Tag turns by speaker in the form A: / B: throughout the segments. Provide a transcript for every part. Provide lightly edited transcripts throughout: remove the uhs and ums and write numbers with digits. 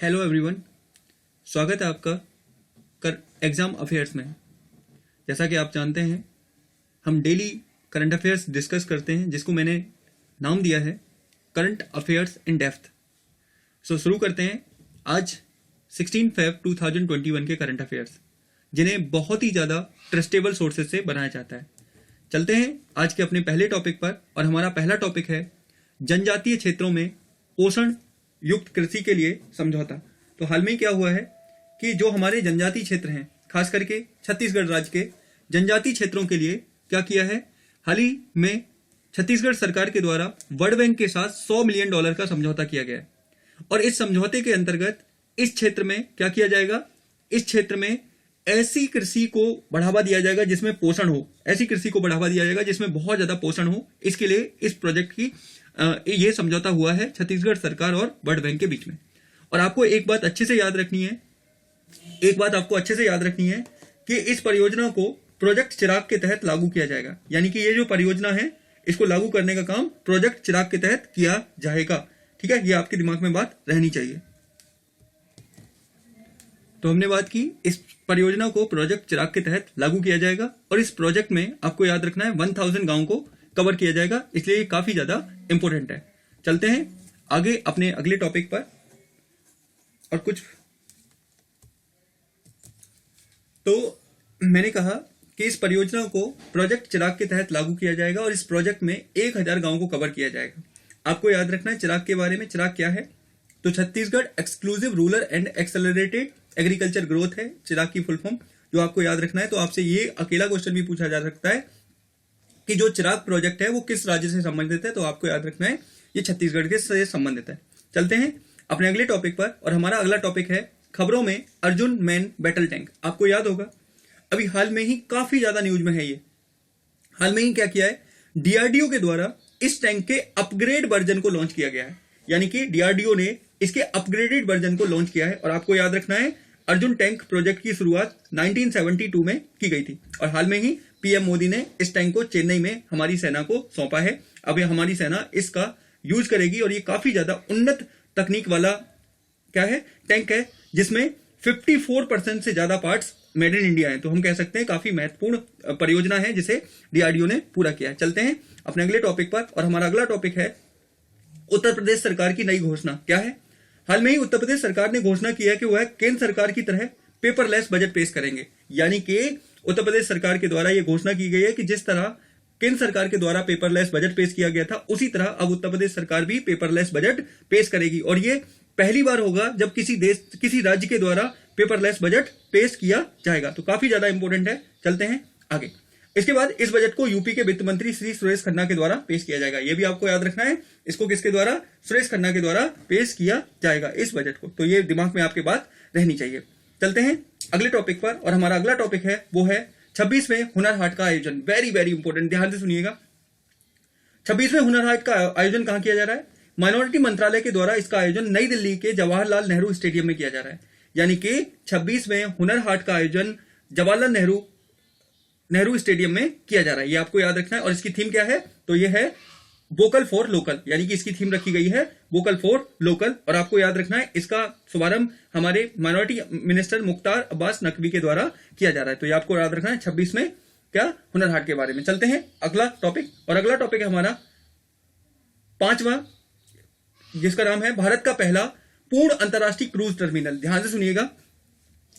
A: Hello everyone, स्वागत है आपका एग्ज़ाम अफेयर्स में। जैसा कि आप जानते हैं, हम डेली करंट अफेयर्स डिस्कस करते हैं, जिसको मैंने नाम दिया है करंट अफेयर्स इन डेप्थ। शुरू करते हैं आज 16 फेब 2021 के करंट अफेयर्स, जिन्हें बहुत ही ज़्यादा ट्रस्टेबल सोर्सेज से बनाया जाता है। चलते हैं आज के अपने पहले टॉपिक पर, और हमारा पहला टॉपिक है जनजातीय क्षेत्रों में पोषण युक्त कृषि के लिए समझौता। तो हाल में क्या हुआ है कि जो हमारे जनजातीय क्षेत्र हैं, खास करके छत्तीसगढ़ राज्य के जनजातीय क्षेत्रों के लिए क्या किया है, हाल ही में छत्तीसगढ़ सरकार के द्वारा वर्ल्ड बैंक के साथ $100 मिलियन का समझौता किया गया है। और इस समझौते के अंतर्गत इस क्षेत्र में क्या किया जाएगा, इस क्षेत्र में ऐसी कृषि को बढ़ावा दिया जाएगा जिसमें पोषण हो, ऐसी कृषि को बढ़ावा दिया जाएगा जिसमें बहुत ज्यादा पोषण हो। इसके लिए इस प्रोजेक्ट की ये समझौता हुआ है छत्तीसगढ़ सरकार और वर्ल्ड बैंक के बीच में। और आपको एक बात अच्छे से याद रखनी है, कि इस परियोजना को प्रोजेक्ट चिराग के तहत लागू किया जाएगा। यानी कि ये जो परियोजना है, इसको लागू करने का काम प्रोजेक्ट चिराग के तहत किया जाएगा। ठीक है, ये आपके दिमाग में बात रहनी चाहिए। तो हमने बात की, इस परियोजना को प्रोजेक्ट चिराग के तहत लागू किया जाएगा, और इस प्रोजेक्ट में आपको याद रखना है 1000 गांव को कवर किया जाएगा, इसलिए ये काफी ज्यादा इंपॉर्टेंट है। चलते हैं आगे अपने अगले टॉपिक पर। और कुछ तो मैंने कहा कि इस परियोजना को प्रोजेक्ट चिराग के तहत लागू किया जाएगा, और इस प्रोजेक्ट में 1000 गांव को कवर किया जाएगा। आपको याद रखना है चिराग के बारे में। चिराग क्या है? तो Chhattisgarh exclusive rural and accelerated agriculture growth है चिराग की फुल फॉर्म, जो आपको याद रखना है। तो आपसे ये अकेला क्वेश्चन भी पूछा जा सकता है कि जो चिराग प्रोजेक्ट है वो किस राज्य से संबंधित है, तो आपको याद रखना है ये छत्तीसगढ़ के से संबंधित है। चलते हैं अपने अगले टॉपिक पर, और हमारा अगला टॉपिक है खबरों में अर्जुन मैन बैटल टैंक। आपको याद होगा अभी हाल में ही काफी ज्यादा न्यूज में है ये। हाल में ही क्या किया है, डीआरडीओ के द्वारा इस टैंक के अपग्रेड वर्जन को लॉन्च किया गया है। यानी कि डीआरडीओ ने इसके अपग्रेडेड वर्जन को लॉन्च किया है। और आपको याद रखना है अर्जुन टैंक प्रोजेक्ट की शुरुआत 1972 में की गई थी, और हाल में ही पीएम मोदी ने इस टैंक को चेन्नई में हमारी सेना को सौंपा है। अब ये हमारी सेना इसका यूज करेगी, और ये काफी ज्यादा उन्नत तकनीक वाला क्या है, टैंक है, जिसमें 54% से ज्यादा पार्ट्स मेड इन इंडिया है। तो हम कह सकते हैं काफी महत्वपूर्ण परियोजना है जिसे डीआरडीओ ने पूरा किया है। चलते हैं अपने अगले टॉपिक पर, और हमारा अगला टॉपिक है उत्तर प्रदेश सरकार की नई घोषणा। क्या है? हाल में ही उत्तर प्रदेश सरकार ने घोषणा की है कि वह केंद्र सरकार की तरह पेपरलेस बजट पेश करेंगे। यानी कि उत्तर प्रदेश सरकार के द्वारा यह घोषणा की गई है कि जिस तरह केंद्र सरकार के द्वारा पेपरलेस बजट पेश किया गया था, उसी तरह अब उत्तर प्रदेश सरकार भी पेपरलेस बजट पेश करेगी। और ये पहली बार होगा जब किसी राज्य के द्वारा पेपरलेस बजट पेश किया जाएगा। तो काफी ज्यादा इंपॉर्टेंट है। चलते हैं आगे। इसके बाद इस बजट को यूपी के वित्त मंत्री श्री सुरेश खन्ना के द्वारा पेश किया जाएगा। यह भी आपको याद रखना है, इसको किसके द्वारा? सुरेश खन्ना के द्वारा पेश किया जाएगा इस बजट को। तो ये दिमाग में आपके बात रहनी चाहिए। चलते हैं अगले टॉपिक पर, और हमारा अगला टॉपिक है वो है 26वें हुनर हाट का आयोजन। वेरी वेरी इंपॉर्टेंट, ध्यान से सुनिएगा। 26वें हुनर हाट का आयोजन कहां किया जा रहा है? माइनॉरिटी मंत्रालय के द्वारा इसका आयोजन नई दिल्ली के जवाहरलाल नेहरू स्टेडियम में किया जा रहा है। यानी कि 26वें हुनर हाट का आयोजन जवाहरलाल नेहरू स्टेडियम में किया जा रहा है, ये आपको याद रखना है। और इसकी थीम क्या है? तो ये है वोकल फॉर लोकल, यानी कि इसकी थीम रखी गई है वोकल फॉर लोकल। और आपको याद रखना है इसका शुभारंभ हमारे माइनॉरिटी मिनिस्टर मुख्तार अब्बास नकवी के द्वारा किया जा रहा है। तो ये आपको याद रखना है 26 में क्या हुनर हाट के बारे में। चलते हैं अगला टॉपिक, और अगला टॉपिक है हमारा 5वां, जिसका नाम है भारत का पहला पूर्ण अंतर्राष्ट्रीय क्रूज टर्मिनल। ध्यान से सुनिएगा,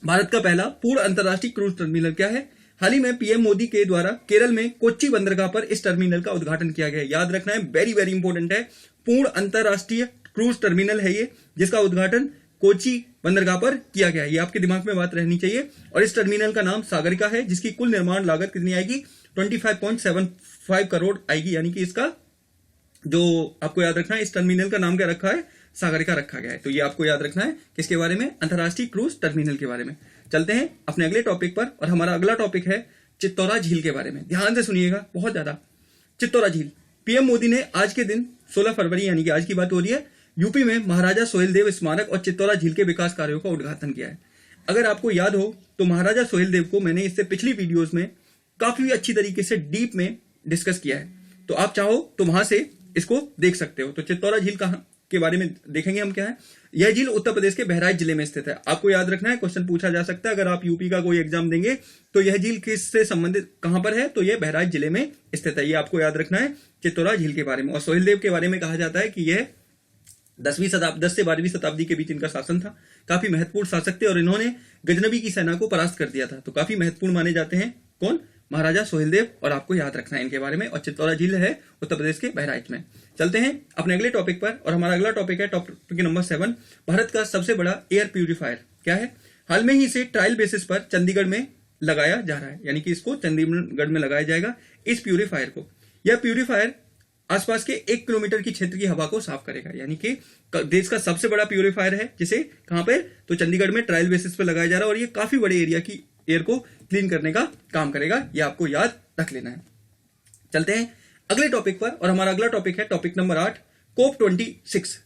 A: भारत का पहला पूर्ण अंतर्राष्ट्रीय क्रूज टर्मिनल क्या है? हाल ही में पीएम मोदी के द्वारा केरल में कोच्चि बंदरगाह पर इस टर्मिनल का उद्घाटन किया गया। याद रखना है, वेरी वेरी इंपॉर्टेंट है। पूर्ण अंतर्राष्ट्रीय क्रूज टर्मिनल है ये, जिसका उद्घाटन कोच्चि बंदरगाह पर किया गया है। ये आपके दिमाग में बात रहनी चाहिए। और इस टर्मिनल का नाम सागरिका है, जिसकी कुल निर्माण लागत कितनी आएगी? 25.75 करोड़ आएगी। यानी कि इसका जो आपको याद रखना है, इस टर्मिनल का नाम क्या रखा है? सागरिका रखा गया है। तो ये आपको याद रखना है किसके बारे में? अंतर्राष्ट्रीय क्रूज टर्मिनल के बारे में। चलते हैं अपने अगले टॉपिक पर, और हमारा अगला टॉपिक है चित्तौरा झील के बारे में। ध्यान से सुनिएगा बहुत ज्यादा। चित्तौरा झील, पीएम मोदी ने आज के दिन 16 फरवरी यानी कि आज की बात हो रही है, यूपी में महाराजा सोहेलदेव स्मारक और चित्तौरा झील के विकास कार्यों का उद्घाटन किया है। अगर आपको याद हो तो महाराजा सोहेलदेव को मैंने इससे पिछली वीडियोस में काफी अच्छी तरीके से डीप में डिस्कस किया है। तो आप चाहो तो वहां से इसको देख सकते हो। तो चित्तौरा झील कहां के बारे में देखेंगे हम क्या है। यह झील उत्तर प्रदेश के बहराइच जिले में स्थित है। आपको याद रखना है, क्वेश्चन पूछा जा सकता है अगर आप यूपी का कोई एग्जाम देंगे तो यह झील किससे संबंधित कहां पर है, तो यह बहराइच जिले में स्थित है। ये आपको याद रखना है चित्तौरा झील के बारे में। और सोहेलदेव के बारे में कहा जाता है कि यह 10 से 12वीं शताब्दी के बीच इनका शासन था। काफी महत्वपूर्ण शासक थे और इन्होंने गजनबी की सेना को परास्त कर दिया था। तो काफी महत्वपूर्ण माने जाते हैं कौन, महाराजा सोहेलदेव। और आपको याद रखना है इनके बारे में। और चित्तौरा झील है उत्तर प्रदेश के बहराइच में। चलते हैं अपने अगले टॉपिक पर, और हमारा अगला टॉपिक है टॉपिक नंबर 7, भारत का सबसे बड़ा एयर प्यूरिफायर क्या है। हाल में ही इसे ट्रायल बेसिस पर चंडीगढ़ में लगाया जा रहा है, यानी कि इसको चंडीगढ़ में लगाया जाएगा इस प्यूरिफायर को। यह प्यूरिफायर आसपास के 1 किलोमीटर की क्षेत्र की हवा को साफ करेगा, यानी कि देश का सबसे बड़ा प्यूरिफायर है, जिसे कहां पे, तो चंडीगढ़ में ट्रायल बेसिस पर लगाया जा रहा है। और ये काफी बड़े एरिया की एयर को क्लीन करने का काम करेगा, ये आपको याद रख लेना है। चलते हैं अगले टॉपिक पर, और हमारा अगला टॉपिक है टॉपिक नंबर 8, COP26।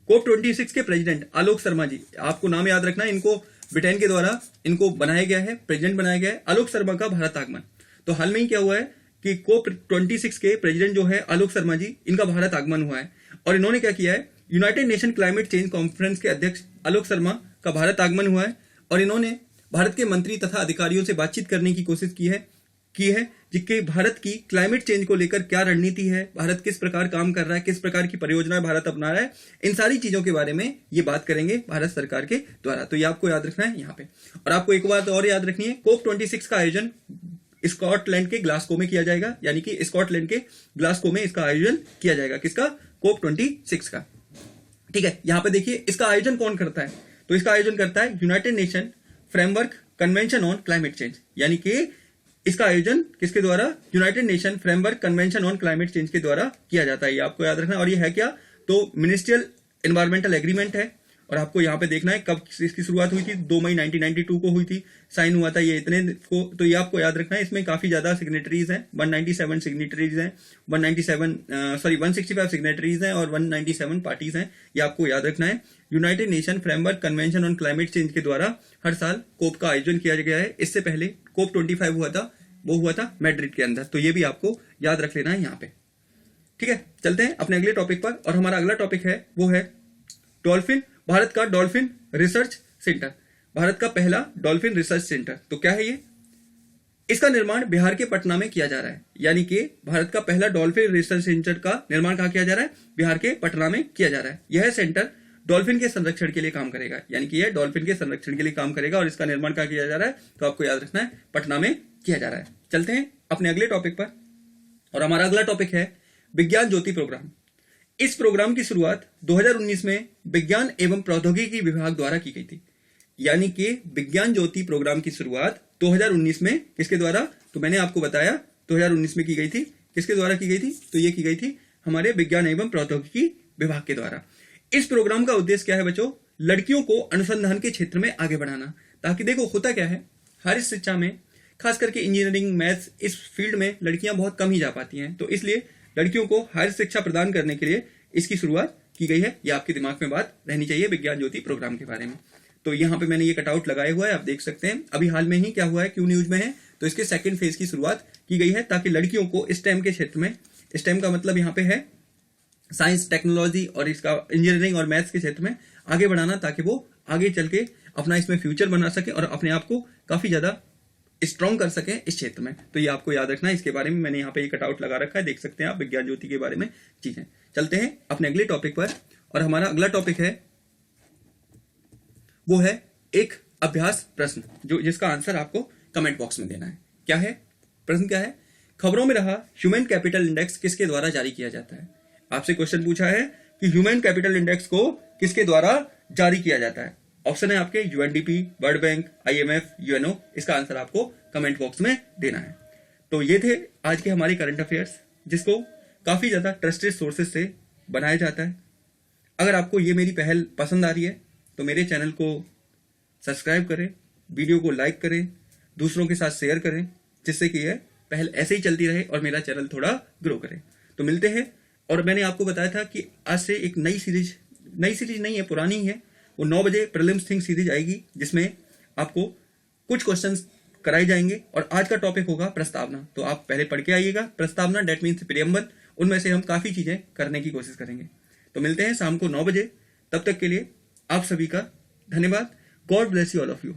A: COP26 के प्रेसिडेंट आलोक शर्मा जी, आपको नाम याद रखना है, इनको ब्रिटेन के द्वारा इनको बनाया गया है, प्रेसिडेंट बनाया गया है। आलोक शर्मा का भारत आगमन, तो हाल में ही क्या हुआ है कि COP26 के प्रेसिडेंट जो है आलोक शर्मा जी, इनका भारत आगमन हुआ है। और इन्होंने क्या किया है, United nation climate change conference के अध्यक्ष आलोक शर्मा का भारत आगमन हुआ है। और इन्होंने भारत के मंत्री तथा अधिकारियों से बातचीत करने की कोशिश की है जिसके भारत की क्लाइमेट चेंज को लेकर क्या रणनीति है, भारत किस प्रकार काम कर रहा है, किस प्रकार की परियोजनाएं भारत अपना रहा है, इन सारी चीजों के बारे में ये बात करेंगे भारत सरकार के द्वारा। तो ये आपको याद रखना है यहाँ पे। और आपको एक बात और याद रखनी है, COP26 का आयोजन स्कॉटलैंड के ग्लासगो में किया जाएगा, यानी कि स्कॉटलैंड के ग्लासगो में इसका आयोजन किया जाएगा। किसका, COP26 का। ठीक है, यहां पे देखिए इसका आयोजन कौन करता है, तो इसका आयोजन करता है United nation framework convention on climate change, यानी कि इसका आयोजन किसके द्वारा, United nation framework convention on climate change के द्वारा किया जाता है। ये आपको याद रखना है। और ये है क्या, तो मिनिस्ट्रियल एनवायरमेंटल एग्रीमेंट है। और आपको यहाँ पे देखना है कब इसकी शुरुआत हुई थी, 2 मई 1992 को हुई थी, साइन हुआ था ये इतने को। तो ये आपको याद रखना है। इसमें काफी ज्यादा सिग्नेटरीज हैं, 197 सिग्नेटरीज हैं, 165 सिग्नेटरीज हैं और 197 पार्टीज हैं। ये आपको याद रखना है। United nation framework convention on climate change के द्वारा हर साल कोप का आयोजन किया गया है। इससे पहले COP25 हुआ था, वो हुआ था मैड्रिड के अंदर। तो ये भी आपको याद रख लेना है यहाँ पे। ठीक है, चलते हैं अपने अगले टॉपिक पर, और हमारा अगला टॉपिक है वो है डॉल्फिन, भारत का डॉल्फिन रिसर्च सेंटर, भारत का पहला डॉल्फिन रिसर्च सेंटर। तो क्या है ये, इसका निर्माण बिहार के पटना में किया जा रहा है, यानी कि भारत का पहला डॉल्फिन रिसर्च सेंटर का निर्माण कहां किया जा रहा है, बिहार के पटना में किया जा रहा है। यह सेंटर डॉल्फिन के संरक्षण के लिए काम करेगा, यानी कि यह डॉल्फिन के संरक्षण के लिए काम करेगा। और इसका निर्माण कहां किया जा रहा है, तो आपको याद रखना है पटना में किया जा रहा है। चलते हैं अपने अगले टॉपिक पर, और हमारा अगला टॉपिक है विज्ञान ज्योति प्रोग्राम। इस प्रोग्राम की शुरुआत 2019 में विज्ञान एवं प्रौद्योगिकी विभाग द्वारा की गई थी, यानी कि विज्ञान ज्योति प्रोग्राम की शुरुआत 2019 में किसके द्वारा, तो मैंने आपको बताया 2019 में की गई थी। किसके द्वारा की गई थी, तो ये की गई थी हमारे विज्ञान एवं प्रौद्योगिकी विभाग के द्वारा। इस प्रोग्राम का उद्देश्य क्या है बच्चों, लड़कियों को अनुसंधान के क्षेत्र में आगे बढ़ाना, ताकि देखो होता क्या है, हर शिक्षा में खास करके इंजीनियरिंग, मैथ्स, इस फील्ड में लड़कियां बहुत कम ही जा पाती हैं। तो इसलिए लड़कियों को हायर शिक्षा प्रदान करने के लिए इसकी शुरुआत की गई है। ये आपके दिमाग में बात रहनी चाहिए विज्ञान ज्योति प्रोग्राम के बारे में। तो यहाँ पे मैंने ये कटआउट लगाया हुआ है, आप देख सकते हैं। अभी हाल में ही क्या हुआ है, क्यों न्यूज में है, तो इसके सेकंड फेज की शुरुआत की गई है, ताकि लड़कियों को स्टेम के क्षेत्र में, स्टेम का मतलब यहाँ पे है साइंस, टेक्नोलॉजी और इसका इंजीनियरिंग और मैथ्स के क्षेत्र में आगे बढ़ाना, ताकि वो आगे चल के अपना इसमें फ्यूचर बना सके और अपने आप को काफी ज्यादा स्ट्रॉन्ग कर सके इस क्षेत्र में। तो ये आपको याद रखना है। इसके बारे में मैंने यहाँ पे एक कटआउट लगा रखा है, देख सकते हैं आप विज्ञान ज्योति के बारे में चीजें। चलते हैं अपने अगले टॉपिक पर, और हमारा अगला टॉपिक है वो है एक अभ्यास प्रश्न, जो जिसका आंसर आपको कमेंट बॉक्स में देना है। क्या है प्रश्न, क्या है, खबरों में रहा ह्यूमन कैपिटल इंडेक्स किसके द्वारा जारी किया जाता है। आपसे क्वेश्चन पूछा है कि ह्यूमन कैपिटल इंडेक्स को किसके द्वारा जारी किया जाता है। ऑप्शन है आपके UNDP, world bank, IMF, UNO। इसका आंसर आपको कमेंट बॉक्स में देना है। तो ये थे आज के हमारे करंट अफेयर्स, जिसको काफी ज्यादा ट्रस्टेड सोर्सेज से बनाया जाता है। अगर आपको ये मेरी पहल पसंद आ रही है तो मेरे चैनल को सब्सक्राइब करें, वीडियो को लाइक करें, दूसरों के साथ शेयर करें, जिससे कि यह पहल ऐसे ही चलती रहे और मेरा चैनल थोड़ा ग्रो करे। तो मिलते हैं। और मैंने आपको बताया था कि आज से एक नई सीरीज नहीं है, पुरानी ही है, वो 9 बजे प्रीलिम्स थिंक सीरीज आएगी, जिसमें आपको कुछ क्वेश्चंस कराए जाएंगे। और आज का टॉपिक होगा प्रस्तावना। तो आप पहले पढ़ के आइएगा प्रस्तावना, डेट मीन्स प्रियम्बल। उनमें से हम काफी चीजें करने की कोशिश करेंगे। तो मिलते हैं शाम को 9 बजे। तब तक के लिए आप सभी का धन्यवाद। God bless you all of you.